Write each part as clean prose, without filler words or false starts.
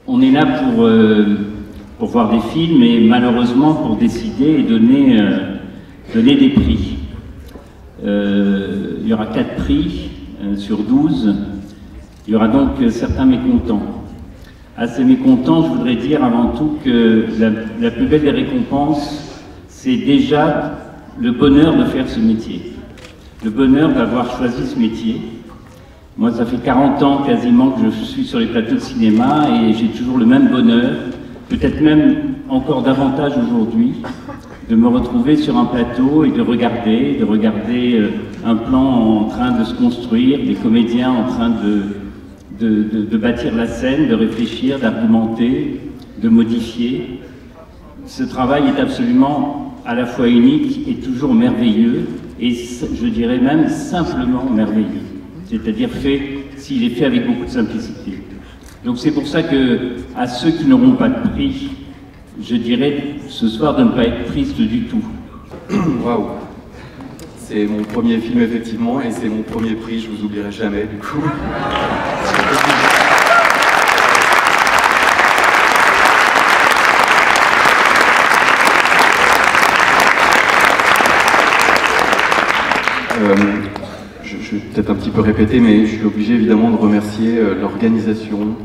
on est là pour voir des films et malheureusement pour décider et donner des prix. Il y aura 4 prix sur 12. Il y aura donc certains mécontents. À ces mécontents, je voudrais dire avant tout que la plus belle des récompenses, c'est déjà le bonheur de faire ce métier. Le bonheur d'avoir choisi ce métier. Moi, ça fait 40 ans quasiment que je suis sur les plateaux de cinéma et j'ai toujours le même bonheur, peut-être même encore davantage aujourd'hui, de me retrouver sur un plateau et de regarder un plan en train de se construire, des comédiens en train de bâtir la scène, de réfléchir, d'argumenter, de modifier. Ce travail est absolument à la fois unique et toujours merveilleux, et je dirais même simplement merveilleux. C'est-à-dire s'il est fait avec beaucoup de simplicité. Donc c'est pour ça que, à ceux qui n'auront pas de prix, je dirais ce soir de ne pas être triste du tout. Waouh! C'est mon premier film effectivement, et c'est mon premier prix, je vous oublierai jamais du coup. Je vais peut-être un petit peu répéter, mais je suis obligé évidemment de remercier l'organisation,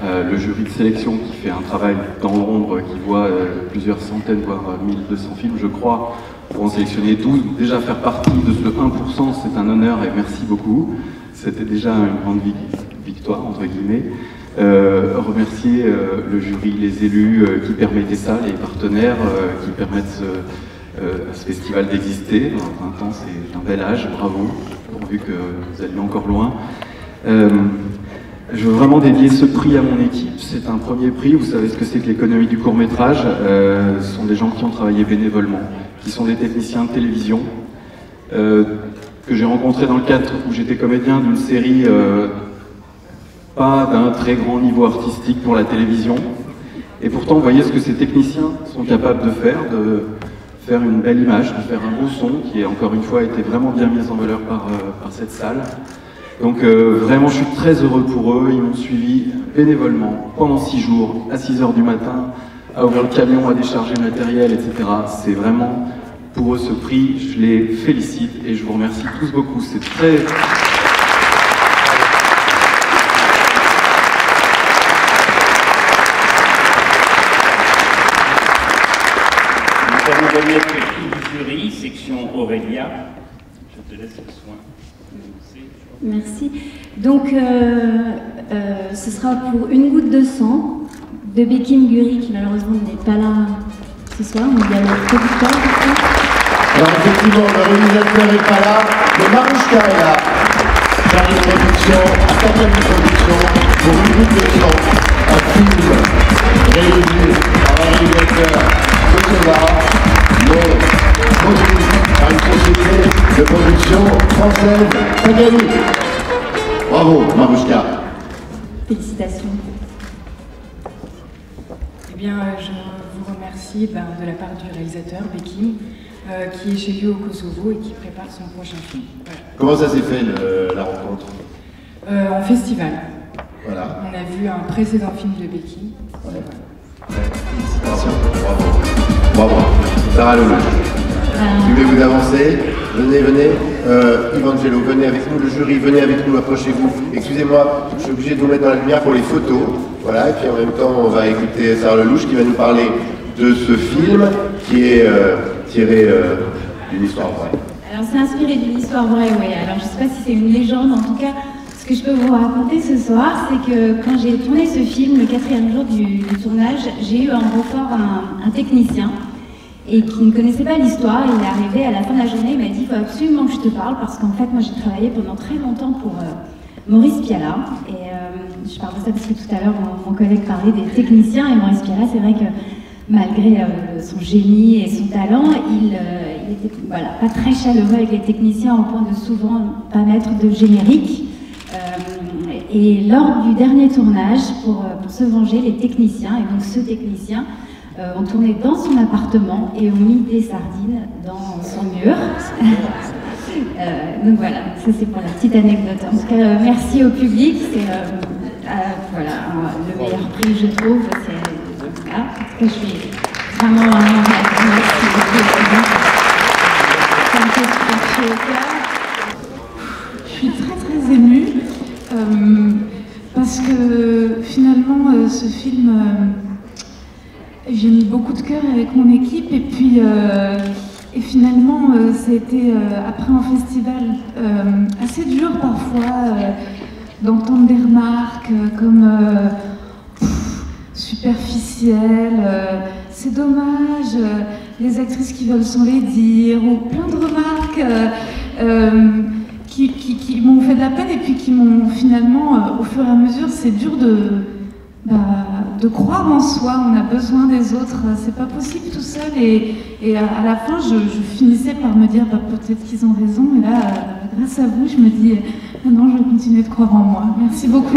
le jury de sélection qui fait un travail dans l'ombre, qui voit plusieurs centaines, voire 1200 films, je crois, pour en sélectionner 12. Déjà faire partie de ce 1%, c'est un honneur et merci beaucoup. C'était déjà une grande victoire, entre guillemets. Remercier le jury, les élus qui permettaient ça, les partenaires qui permettent à ce festival d'exister. 20 ans, c'est un bel âge, bravo, pourvu que vous alliez encore loin. Je veux vraiment dédier ce prix à mon équipe. C'est un premier prix, vous savez ce que c'est que l'économie du court-métrage. Ce sont des gens qui ont travaillé bénévolement, qui sont des techniciens de télévision, que j'ai rencontrés dans le cadre où j'étais comédien d'une série pas d'un très grand niveau artistique pour la télévision. Et pourtant, vous voyez ce que ces techniciens sont capables de faire une belle image, de faire un beau son qui, encore une fois, a été vraiment bien mis en valeur par cette salle. Donc vraiment, je suis très heureux pour eux. Ils m'ont suivi bénévolement pendant 6 jours, à 6 h du matin, à ouvrir le camion, à décharger le matériel, etc. C'est vraiment pour eux ce prix. Je les félicite et je vous remercie tous beaucoup. C'est très... Nous allons remettre le prix du jury, section Aurélia. Je te laisse le soin. Merci. Donc, ce sera pour Une goutte de sang de Bekim Guri, qui malheureusement n'est pas là ce soir, mais il y a le producteur. Alors effectivement, le réalisateur n'est pas là, mais Marouchka est là. Charlie Production, Académie Production, pour Une goutte de sang, un film réalisé par un réalisateur Sotoba, mais produit par une société de production française, Tagani. Bravo, Marouchka. Félicitations. Eh bien, je vous remercie de la part du réalisateur, Bekim, qui est chez lui au Kosovo et qui prépare son prochain film. Voilà. Comment ça s'est fait la rencontre? En festival. Voilà. On a vu un précédent film de Bekim. Ouais. Félicitations. Bravo. Bravo. Sarah Lelouch. Si vous voulez vous avancer, venez. Evangelo, venez avec nous, le jury, venez avec nous, approchez-vous. Excusez-moi, je suis obligé de vous mettre dans la lumière pour les photos. Voilà, et puis en même temps, on va écouter Sarah Lelouch qui va nous parler de ce film qui est tiré d'une histoire vraie. Alors, c'est inspiré d'une histoire vraie, oui. Alors, je ne sais pas si c'est une légende, en tout cas, ce que je peux vous raconter ce soir, c'est que quand j'ai tourné ce film, le 4e jour du tournage, j'ai eu en renfort un technicien et qui ne connaissait pas l'histoire. Il est arrivé à la fin de la journée, il m'a dit « il faut absolument que je te parle » parce qu'en fait, moi, j'ai travaillé pendant très longtemps pour Maurice Pialat. Et je parle de ça parce que tout à l'heure, mon collègue parlait des techniciens. Et Maurice Pialat, c'est vrai que malgré son génie et son talent, il était pas très chaleureux avec les techniciens au point de souvent pas mettre de générique. Et lors du dernier tournage, pour se venger, les techniciens, et donc ce technicien, ont tourné dans son appartement et ont mis des sardines dans son mur. Donc voilà, ça c'est pour la petite anecdote. En tout cas, merci au public, c'est voilà, le meilleur prix, je trouve, c'est là. Je suis vraiment merci beaucoup. Ça me fait super chaud au cœur. Je suis très très émue parce que finalement ce film, j'ai mis beaucoup de cœur avec mon équipe et puis et finalement ça a été après un festival assez dur parfois d'entendre des remarques comme superficielles, c'est dommage, les actrices qui veulent sans les dire, ou plein de remarques qui m'ont fait de la peine et puis qui m'ont finalement, au fur et à mesure, c'est dur de croire en soi, on a besoin des autres, c'est pas possible tout seul et à la fin je finissais par me dire peut-être qu'ils ont raison et là grâce à vous je me dis non je vais continuer de croire en moi. Merci beaucoup.